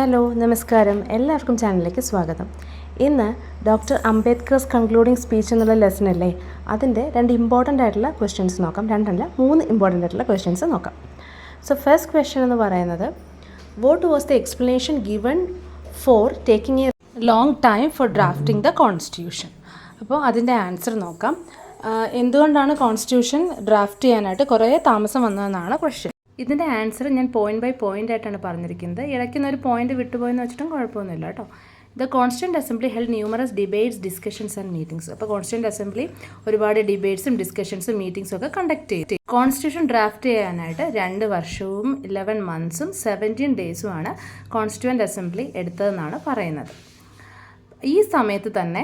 Hello നമസ്കാരം, എല്ലാവർക്കും ചാനലിലേക്ക് സ്വാഗതം. ഇന്ന് ഡോക്ടർ അംബേദ്കർസ് കൺക്ലൂഡിംഗ് സ്പീച്ച് എന്നുള്ള ലെസൺ അല്ലേ, അതിൻ്റെ രണ്ട് ഇമ്പോർട്ടൻ്റ് ആയിട്ടുള്ള ക്വസ്റ്റ്യൻസ് നോക്കാം. രണ്ടല്ല, 3 ഇമ്പോർട്ടൻ്റ് ആയിട്ടുള്ള ക്വസ്റ്റ്യൻസ് നോക്കാം. സോ ഫസ്റ്റ് ക്വസ്റ്റ്യൻ എന്ന് പറയുന്നത്, what was the explanation given for taking A long time for drafting the constitution? അപ്പോൾ അതിൻ്റെ ആൻസർ നോക്കാം. എന്തുകൊണ്ടാണ് കോൺസ്റ്റിറ്റ്യൂഷൻ ഡ്രാഫ്റ്റ് ചെയ്യാനായിട്ട് കുറേ താമസം വന്നതെന്നാണ് ക്വസ്റ്റ്യൻ. ഇതിൻ്റെ ആൻസർ ഞാൻ പോയിൻ്റ് ബൈ പോയിൻ്റ് ആയിട്ടാണ് പറഞ്ഞിരിക്കുന്നത്. ഇടയ്ക്കുന്ന ഒരു പോയിൻ്റ് വിട്ടുപോയെന്ന് വെച്ചിട്ടും കുഴപ്പമൊന്നുമില്ല കേട്ടോ. The constituent assembly held numerous debates, discussions and meetings. അപ്പോൾ കോൺസ്റ്റിറ്റ്യൂൻ്റ് അസംബ്ലി ഒരുപാട് ഡിബേറ്റ്സും ഡിസ്കഷൻസും മീറ്റിംഗ്സും ഒക്കെ കണ്ടക്ട് ചെയ്തു. കോൺസ്റ്റിറ്റ്യൂഷൻ ഡ്രാഫ്റ്റ് ചെയ്യാനായിട്ട് 2 വർഷവും 11 മന്ത്സും 17 ഡേയ്സുമാണ് കോൺസ്റ്റിറ്റ്യൂൻ്റ് അസംബ്ലി എടുത്തതെന്നാണ് പറയുന്നത്. ഈ സമയത്ത് തന്നെ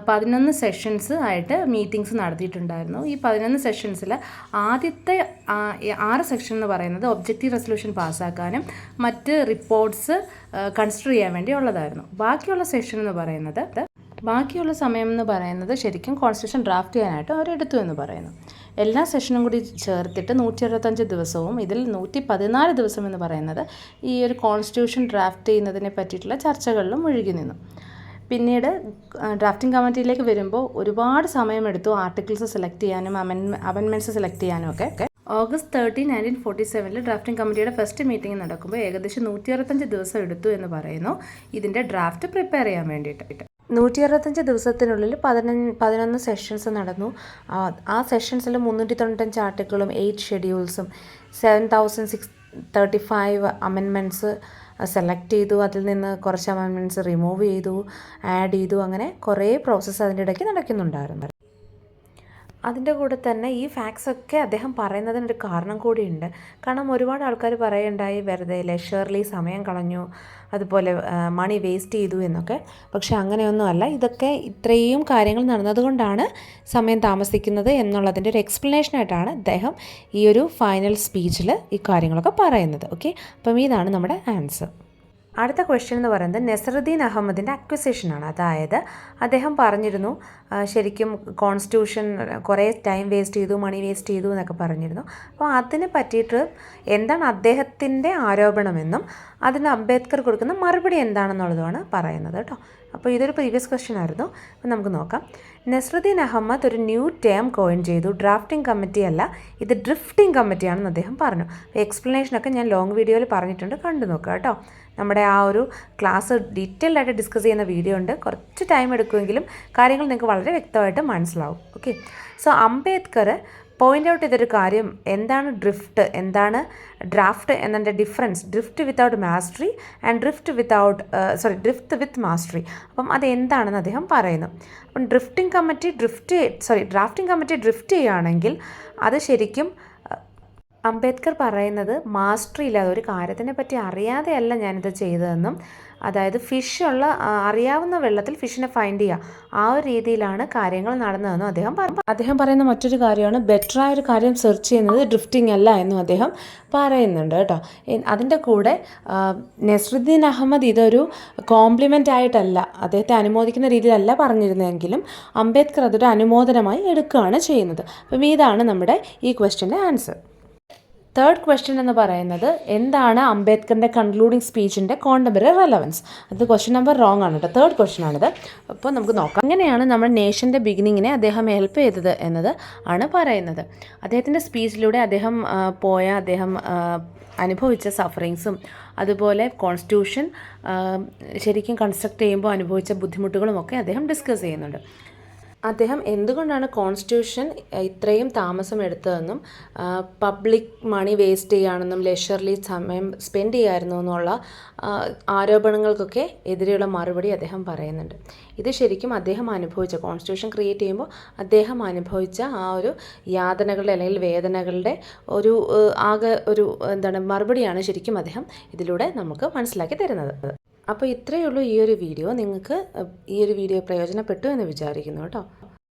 11 സെഷൻസ് ആയിട്ട് മീറ്റിംഗ്സ് നടത്തിയിട്ടുണ്ടായിരുന്നു. ഈ 11 സെഷൻസിൽ ആദ്യത്തെ 6 സെക്ഷൻ എന്ന് പറയുന്നത് ഒബ്ജക്റ്റീവ് റെസൊല്യൂഷൻ പാസ്സാക്കാനും മറ്റ് റിപ്പോർട്ട്സ് കൺസിഡർ ചെയ്യാൻ വേണ്ടി ഉള്ളതായിരുന്നു. ബാക്കിയുള്ള സമയം എന്ന് പറയുന്നത് ശരിക്കും കോൺസ്റ്റിറ്റ്യൂഷൻ ഡ്രാഫ്റ്റ് ചെയ്യാനായിട്ട് അവരെടുത്തു എന്ന് പറയുന്നു. എല്ലാ സെഷനും കൂടി ചേർത്തിട്ട് 165 ദിവസവും ഇതിൽ 114 ദിവസം എന്ന് പറയുന്നത് ഈ ഒരു കോൺസ്റ്റിറ്റ്യൂഷൻ ഡ്രാഫ്റ്റ് ചെയ്യുന്നതിനെ പറ്റിയിട്ടുള്ള ചർച്ചകളിലും മുഴുകി നിന്നു. പിന്നീട് ഡ്രാഫ്റ്റിംഗ് കമ്മിറ്റിയിലേക്ക് വരുമ്പോൾ ഒരുപാട് സമയമെടുത്തു ആർട്ടിക്കിൾസ് സെലക്ട് ചെയ്യാനും അമെൻമെൻറ്റ്സ് സെലക്ട് ചെയ്യാനും ഒക്കെ. ഓഗസ്റ്റ് 13, 1947 ഡ്രാഫ്റ്റിംഗ് കമ്മിറ്റിയുടെ ഫസ്റ്റ് മീറ്റിംഗ് നടക്കുമ്പോൾ ഏകദേശം 165 ദിവസം എടുത്തു എന്ന് പറയുന്നു ഇതിൻ്റെ ഡ്രാഫ്റ്റ് പ്രിപ്പയർ ചെയ്യാൻ വേണ്ടിയിട്ട്. 165 ദിവസത്തിനുള്ളിൽ 11 സെഷൻസ് നടന്നു. ആ സെഷൻസിൽ 395 ആർട്ടിക്കിളും 8 ഷെഡ്യൂൾസും 7635 അമെൻമെൻറ്റ്സ് സെലക്ട് ചെയ്തു. അതിൽ നിന്ന് കുറച്ച് അമെൻമെൻറ്റ്സ് റിമൂവ് ചെയ്തു, ആഡ് ചെയ്തു. അങ്ങനെ കുറേ പ്രോസസ്സ് അതിൻ്റെ ഇടയ്ക്ക് നടക്കുന്നുണ്ടായിരുന്നു. അതിൻ്റെ കൂടെ തന്നെ ഈ ഫാക്ട്സൊക്കെ അദ്ദേഹം പറയുന്നതിനൊരു കാരണം കൂടിയുണ്ട്. കാരണം ഒരുപാട് ആൾക്കാർ പറയുണ്ടായി വെറുതെ ലെഷർലി സമയം കളഞ്ഞു, അതുപോലെ മണി വേസ്റ്റ് ചെയ്തു എന്നൊക്കെ. പക്ഷെ അങ്ങനെയൊന്നുമല്ല. ഇതൊക്കെ ഇത്രയും കാര്യങ്ങൾ നടന്നതുകൊണ്ടാണ് സമയം താമസിക്കുന്നത് എന്നുള്ളതിൻ്റെ ഒരു എക്സ്പ്ലനേഷനായിട്ടാണ് അദ്ദേഹം ഈ ഒരു ഫൈനൽ സ്പീച്ചിൽ ഈ കാര്യങ്ങളൊക്കെ പറയുന്നത്. ഓക്കെ, അപ്പം ഇതാണ് നമ്മുടെ ആൻസർ. അടുത്ത ക്വസ്റ്റ്യൻ എന്ന് പറയുന്നത് നസറുദ്ദീൻ അഹമ്മദിൻ്റെ അക്വിസിഷനാണ്. അതായത് അദ്ദേഹം പറഞ്ഞിരുന്നു ശരിക്കും കോൺസ്റ്റിറ്റ്യൂഷൻ കുറേ ടൈം വേസ്റ്റ് ചെയ്തു, മണി വേസ്റ്റ് ചെയ്തു എന്നൊക്കെ പറഞ്ഞിരുന്നു. അപ്പോൾ അതിനെ പറ്റിയിട്ട് എന്താണ് അദ്ദേഹത്തിൻ്റെ ആരോപണമെന്നും അതിന് അംബേദ്കർ കൊടുക്കുന്ന മറുപടി എന്താണെന്നുള്ളതുമാണ് പറയുന്നത് കേട്ടോ. അപ്പോൾ ഇതൊരു പ്രീവിയസ് ക്വസ്റ്റ്യൻ ആയിരുന്നു. അപ്പോൾ നമുക്ക് നോക്കാം. നസറുദ്ദീൻ അഹമ്മദ് ഒരു ന്യൂ ടേം കോയിൻ ചെയ്തു. ഡ്രാഫ്റ്റിംഗ് കമ്മിറ്റി അല്ല, ഇത് ഡ്രിഫ്റ്റിംഗ് കമ്മിറ്റിയാണെന്ന് അദ്ദേഹം പറഞ്ഞു. അപ്പോൾ എക്സ്പ്ലനേഷനൊക്കെ ഞാൻ ലോങ് വീഡിയോയിൽ പറഞ്ഞിട്ടുണ്ട്, കണ്ടു നോക്കുക കേട്ടോ. നമ്മുടെ ആ ഒരു ക്ലാസ് ഡീറ്റെയിൽഡ് ആയിട്ട് ഡിസ്കസ് ചെയ്യുന്ന വീഡിയോ ഉണ്ട്. കുറച്ച് ടൈം എടുക്കുമെങ്കിലും കാര്യങ്ങൾ നിങ്ങൾക്ക് വളരെ വ്യക്തമായിട്ട് മനസ്സിലാവും. Okay, so Ambedkar point out ചെയ്തൊരു കാര്യം എന്താണ് ഡ്രിഫ്റ്റ്, എന്താണ് ഡ്രാഫ്റ്റ് എന്നതിൻ്റെ difference. Drift without mastery and drift with mastery. അപ്പം അതെന്താണെന്ന് അദ്ദേഹം പറയുന്നു. അപ്പം ഡ്രാഫ്റ്റിംഗ് കമ്മിറ്റി ഡ്രിഫ്റ്റ് ചെയ്യുകയാണെങ്കിൽ അത് ശരിക്കും അംബേദ്കർ പറയുന്നത് മാസ്റ്ററി ഇല്ലാതെ, ഒരു കാര്യത്തിനെ പറ്റി അറിയാതെയല്ല ഞാനിത് ചെയ്തതെന്നും, അതായത് അറിയാവുന്ന വെള്ളത്തിൽ ഫിഷിനെ ഫൈൻഡ് ചെയ്യുക, ആ ഒരു രീതിയിലാണ് കാര്യങ്ങൾ നടന്നതെന്നും അദ്ദേഹം പറയുന്ന മറ്റൊരു കാര്യമാണ് ബെറ്ററായ ഒരു കാര്യം സെർച്ച് ചെയ്യുന്നത് ഡ്രിഫ്റ്റിംഗ് അല്ല എന്നും അദ്ദേഹം പറയുന്നുണ്ട് കേട്ടോ. അതിൻ്റെ കൂടെ നസറുദ്ദീൻ അഹമ്മദ് ഇതൊരു കോംപ്ലിമെൻ്റ് ആയിട്ടല്ല, അദ്ദേഹത്തെ അനുമോദിക്കുന്ന രീതിയിലല്ല പറഞ്ഞിരുന്നതെങ്കിലും അംബേദ്കർ അതൊരു അനുമോദനമായി എടുക്കുകയാണ് ചെയ്യുന്നത്. അപ്പം ഇതാണ് നമ്മുടെ ഈ ക്വസ്റ്റ്യൻ്റെ ആൻസർ. തേർഡ് ക്വസ്റ്റ്യൻ എന്ന് പറയുന്നത് എന്താണ് അംബേദ്കറിൻ്റെ കൺക്ലൂഡിംഗ് സ്പീച്ചിൻ്റെ കോണ്ടംപററി റെലവൻസ്. അത് ക്വസ്റ്റ്യൻ നമ്പർ റോങ് ആണ് കേട്ടോ, തേർഡ് ക്വസ്റ്റ്യൻ ആണിത്. അപ്പോൾ നമുക്ക് നോക്കാം. അങ്ങനെയാണ് നമ്മുടെ നേഷൻ്റെ ബിഗിനിങ്ങിനെ അദ്ദേഹം ഹെൽപ്പ് ചെയ്തത് എന്നത് ആണ് പറയുന്നത്. അദ്ദേഹത്തിൻ്റെ സ്പീച്ചിലൂടെ അദ്ദേഹം അനുഭവിച്ച സഫറിങ്സും അതുപോലെ കോൺസ്റ്റിറ്റ്യൂഷൻ ശരിക്കും കൺസ്ട്രക്ട് ചെയ്യുമ്പോൾ അനുഭവിച്ച ബുദ്ധിമുട്ടുകളുമൊക്കെ അദ്ദേഹം ഡിസ്കസ് ചെയ്യുന്നുണ്ട്. അദ്ദേഹം എന്തുകൊണ്ടാണ് കോൺസ്റ്റിറ്റ്യൂഷൻ ഇത്രയും താമസം എടുത്തതെന്നും പബ്ലിക് മണി വേസ്റ്റ് ചെയ്യുകയാണെന്നും ലെഷർലി സമയം സ്പെൻഡ് ചെയ്യായിരുന്നു എന്നുള്ള ആരോപണങ്ങൾക്കൊക്കെ എതിരെയുള്ള മറുപടി അദ്ദേഹം പറയുന്നുണ്ട്. ഇത് ശരിക്കും അദ്ദേഹം അനുഭവിച്ച, കോൺസ്റ്റിറ്റ്യൂഷൻ ക്രിയേറ്റ് ചെയ്യുമ്പോൾ അദ്ദേഹം അനുഭവിച്ച ആ ഒരു യാതനകളുടെ അല്ലെങ്കിൽ വേദനകളുടെ ഒരു മറുപടിയാണ് ശരിക്കും അദ്ദേഹം ഇതിലൂടെ നമുക്ക് മനസ്സിലാക്കി തരുന്നത്. അപ്പോൾ ഇത്രയേ ഉള്ളൂ ഈ ഒരു വീഡിയോ. നിങ്ങൾക്ക് ഈ ഒരു വീഡിയോ പ്രയോജനപ്പെട്ടു എന്ന് വിചാരിക്കുന്നു കേട്ടോ.